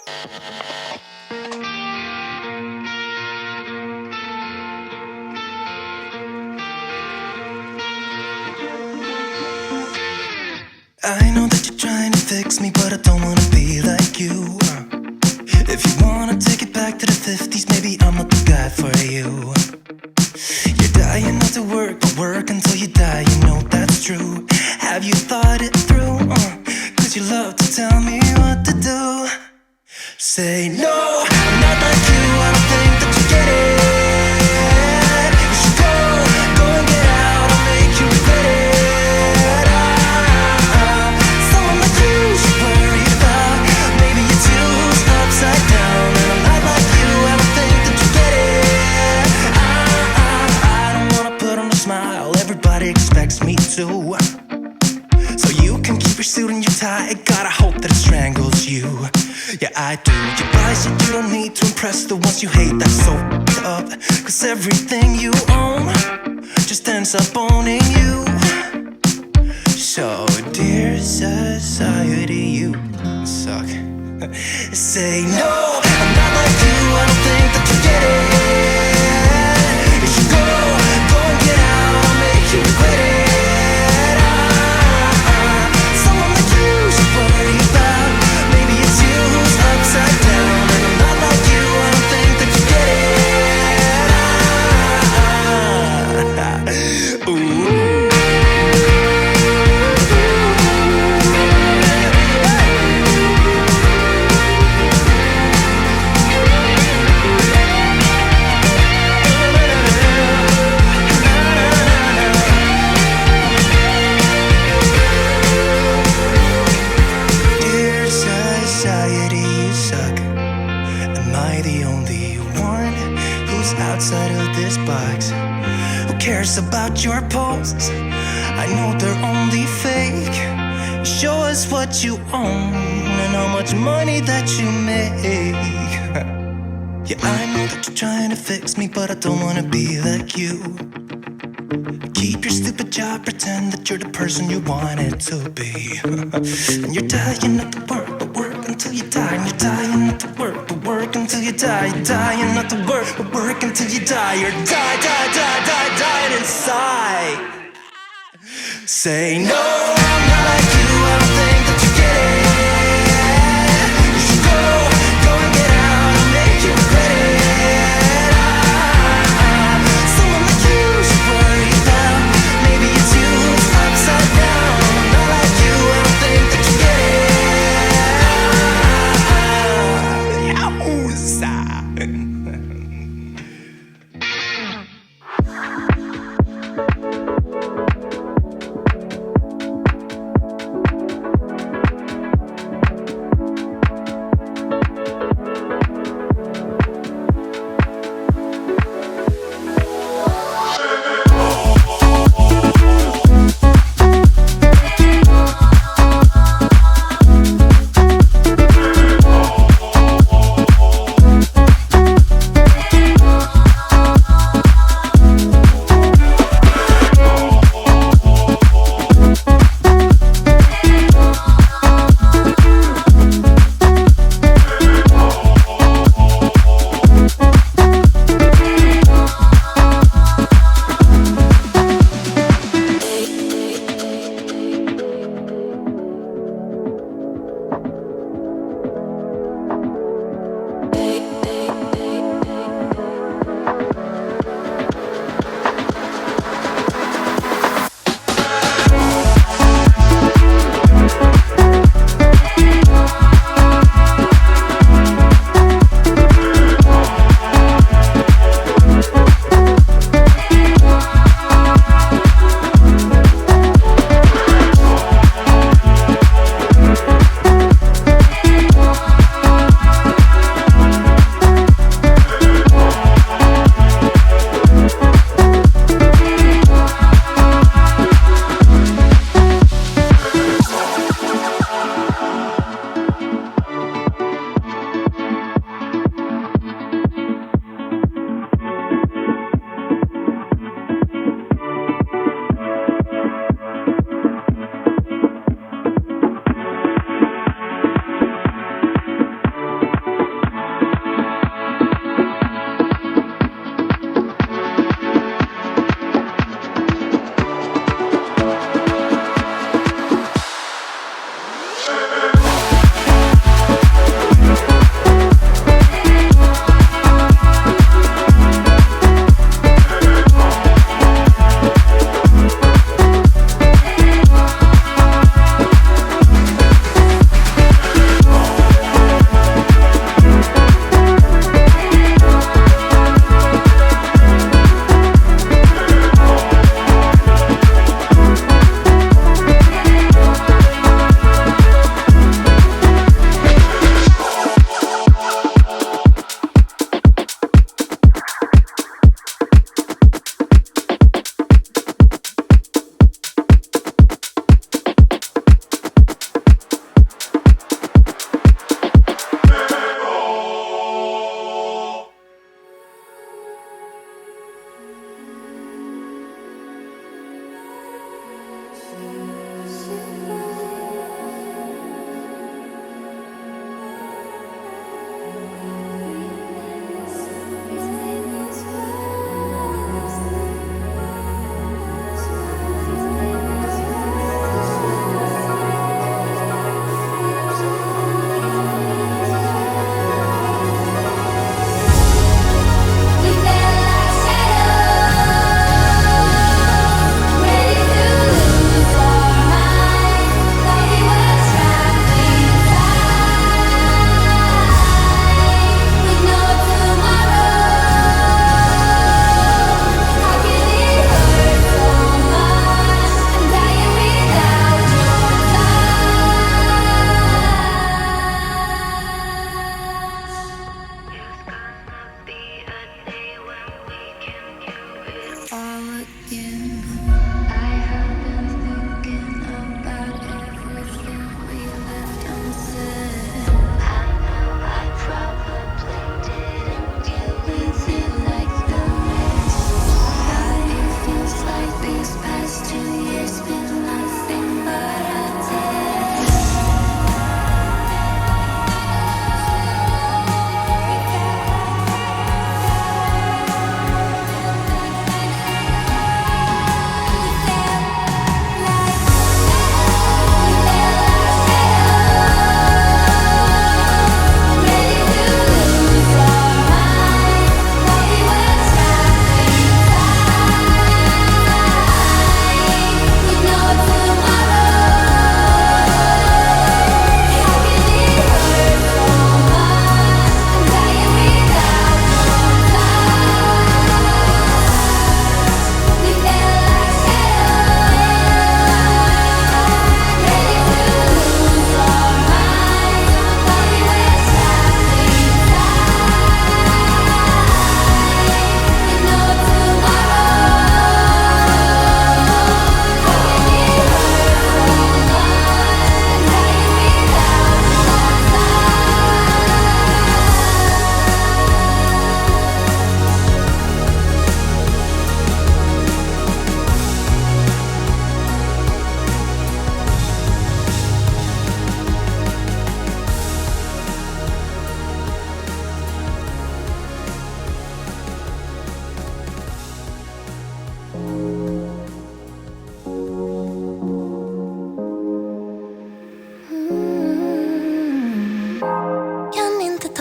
I know that you're trying to fix me, but I don't wanna be like you. If you wanna take it back to the 50s, maybe I'm not the guy for you. You're dying not to work, but work until you die, you know that's true. Have you thought it through? Cause you love to tell me what to do. Say no, I'm not like you, I don't think that you get it. You should go and get out, I'll make you regret it. Someone like you should worry about. Maybe your two's upside down, and I'm not like you, I don't think that you get it. I don't wanna put on a smile, everybody expects me to. So you can keep your suit and your tie, gotta hope that it strangles you. Yeah, I do. You buy shit you don't need to impress the ones you hate, that's so f***ed up. Cause everything you own just ends up owning you. So, dear society, you suck. Say no, I'm not like you, I don't think that you get it. You should go and get out, I'll make you regret it. Someone like you should worry about. Maybe it's you who's upside down, and I'm not like you, I don't think that you get it. Ooh. Outside of this box, who cares about your posts? I know they're only fake. Show us what you own and how much money that you make. Yeah, I know that you're trying to fix me, but I don't wanna be like you. Keep your stupid job, pretend that you're the person you wanted to be. And you're dying not to work, but work until you die. And you're dying not to work, but work until you die. You're dying not to work, but work until you die. You're dying inside. Say no, I'm not like you, I don't think that you get it. You should go and get out, I'll make you regret it. Someone like you should worry about. Maybe it's you who's upside down. I'm not like you, I don't think that you get it.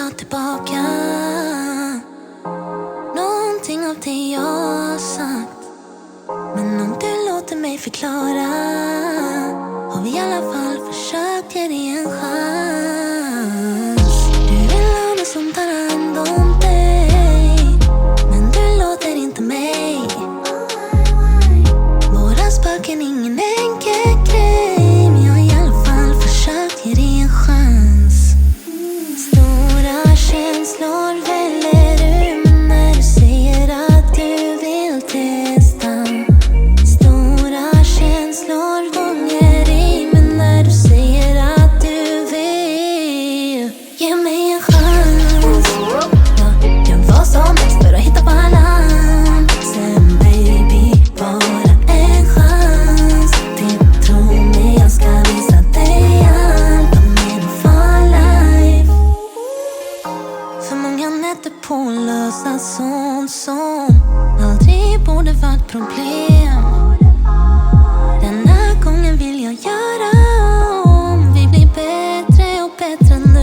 ta tillbaka någonting av det jag har sagt. Men om du låter mig förklara, har vi i alla fall försökt ge dig en chans. Du vill ha någon som tar hand om dig, men du låter inte mig. Våra spöken, ingen enkel grej, men jag har i alla fall försökt ge dig en chans. Stora känslor väller ur mig när du säger att du vill testa. Stora känslor gånger i mig när du säger att du vill ge mig en chans. Jag gör vad som helst för att hitta balans. Sen baby, bara en chans. Det tror mig, jag ska visa dig allt. I'm in for life. För många nätter på att lösa sånt som aldrig borde varit problem. Denna gången vill jag göra om. Vi blir bättre och bättre nu.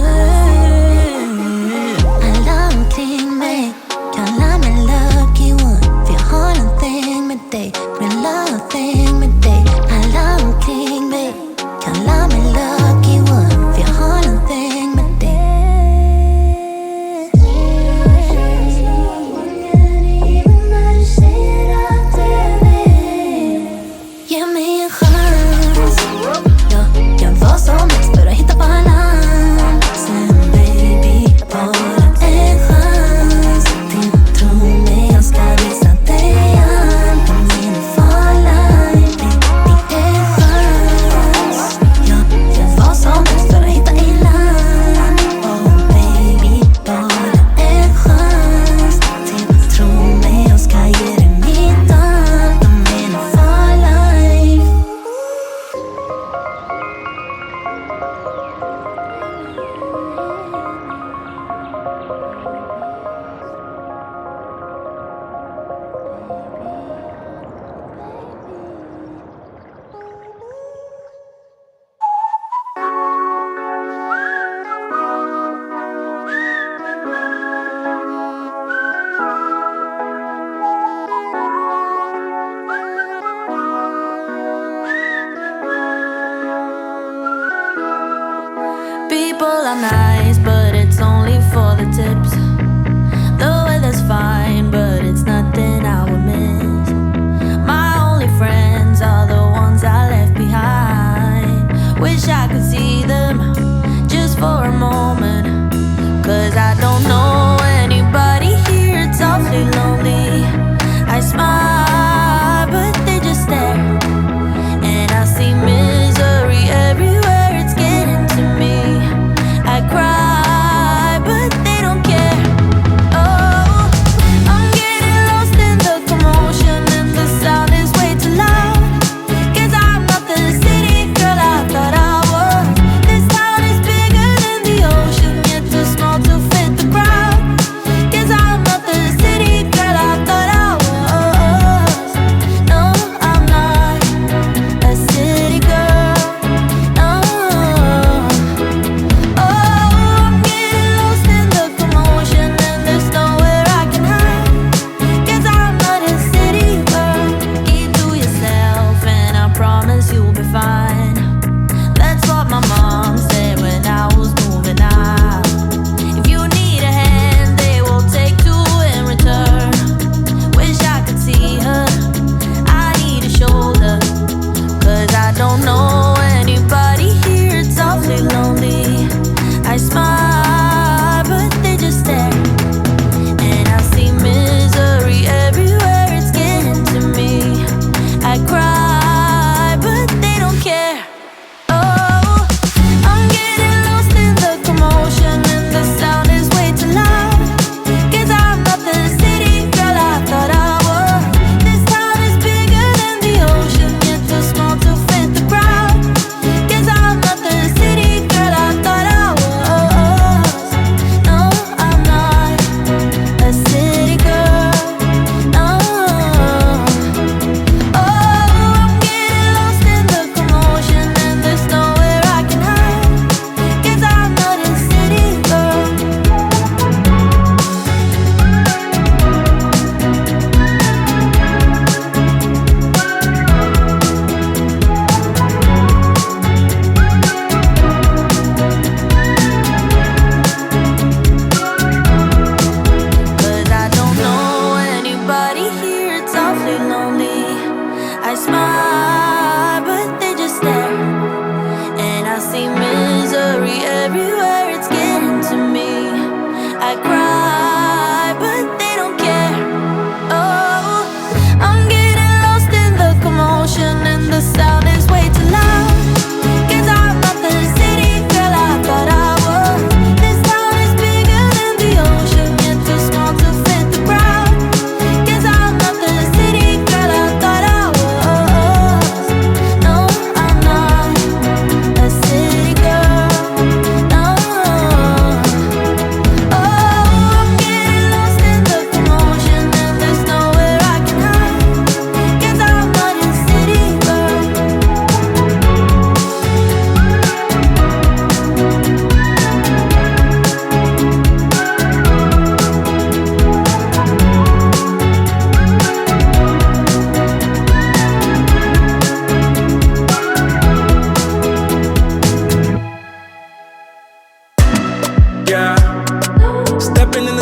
Alla omkring mig kallar mig lucky one, för jag har en thing med dig, real love thing med dig. Alla omkring mig kallar mig lucky one, för jag har en thing med dig. När du säger att du vill ge mig en chans.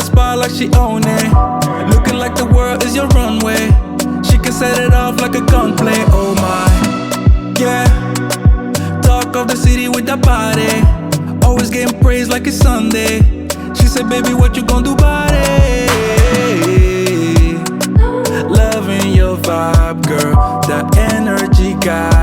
spot like she own it. Looking like the world is your runway. She can set it off like a gunplay. Oh my, yeah. Talk of the city with that body. Always getting praised like it's Sunday. She said, baby, what you gon' do about it? Loving your vibe, girl. That energy got